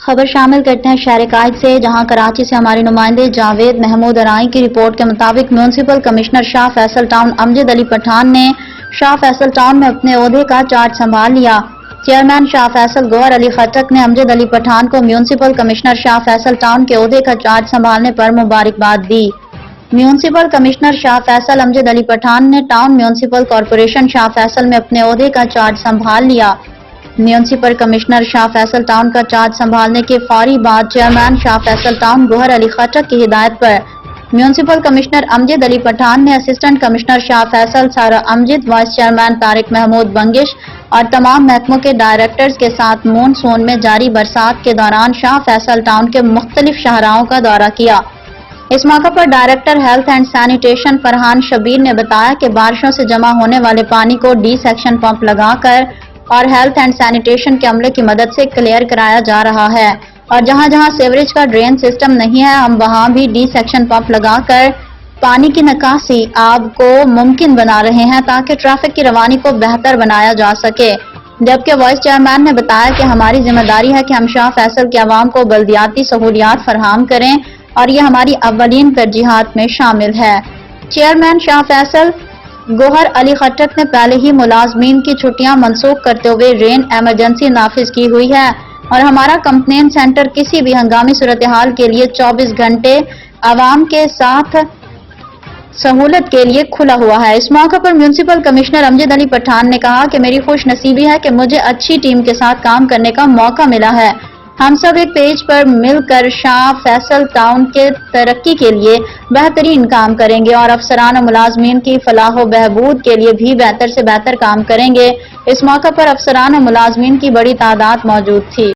خبر شامل کرتے ہیں شہر قائد سے، جہاں کراچی سے ہمارے نمائندے جاوید محمود ارائی کی رپورٹ کے مطابق میونسپل کمشنر شاہ فیصل ٹاؤن امجد علی پٹھان نے شاہ فیصل ٹاؤن میں اپنے عہدے کا چارج سنبھال لیا۔ چیئرمین شاہ فیصل گوہر علی خٹک نے امجد علی پٹھان کو میونسپل کمشنر شاہ فیصل ٹاؤن کے عہدے کا چارج سنبھالنے پر مبارکباد دی۔ میونسپل کمشنر شاہ فیصل امجد علی پٹھان نے ٹاؤن میونسپل کارپوریشن شاہ فیصل میں اپنے عہدے کا چارج سنبھال لیا۔ میونسپل کمشنر شاہ فیصل ٹاؤن کا چارج سنبھالنے کے فوری بعد چیئرمین شاہ فیصل ٹاؤن گوہر علی خٹک کی ہدایت پر میونسپل کمشنر امجد علی پٹھان نے اسسٹنٹ کمشنر شاہ فیصل سارا امجد، وائس چیئرمین طارق محمود بنگش اور تمام محکموں کے ڈائریکٹرز کے ساتھ مون سون میں جاری برسات کے دوران شاہ فیصل ٹاؤن کے مختلف شاہراہوں کا دورہ کیا۔ اس موقع پر director health and sanitation Farhan Shabbir نے بتایا کہ بارشوں سے جمع ہونے والے پانی کو ڈی سیکشن پمپ لگا کر اور ہیلتھ اینڈ سینیٹیشن کے عملے کی مدد سے کلیئر کرایا جا رہا ہے، اور جہاں جہاں سیوریج کا ڈرین سسٹم نہیں ہے ہم وہاں بھی ڈی سیکشن پمپ لگا کر پانی کی نکاسی آب کو ممکن بنا رہے ہیں تاکہ ٹریفک کی روانی کو بہتر بنایا جا سکے۔ جبکہ وائس چیئرمین نے بتایا کہ ہماری ذمہ داری ہے کہ ہم شاہ فیصل کے عوام کو بلدیاتی سہولیات فراہم کریں اور یہ ہماری اولین ترجیحات میں شامل ہے۔ چیئرمین شاہ فیصل گوہر علی خٹک نے پہلے ہی ملازمین کی چھٹیاں منسوخ کرتے ہوئے رین ایمرجنسی نافذ کی ہوئی ہے اور ہمارا کمپلین سینٹر کسی بھی ہنگامی صورتحال کے لیے 24 گھنٹے عوام کے ساتھ سہولت کے لیے کھلا ہوا ہے۔ اس موقع پر میونسپل کمشنر امجد علی پٹھان نے کہا کہ میری خوش نصیبی ہے کہ مجھے اچھی ٹیم کے ساتھ کام کرنے کا موقع ملا ہے۔ ہم سب ایک پیج پر مل کر شاہ فیصل ٹاؤن کے ترقی کے لیے بہترین کام کریں گے اور افسران و ملازمین کی فلاح و بہبود کے لیے بھی بہتر سے بہتر کام کریں گے۔ اس موقع پر افسران و ملازمین کی بڑی تعداد موجود تھی۔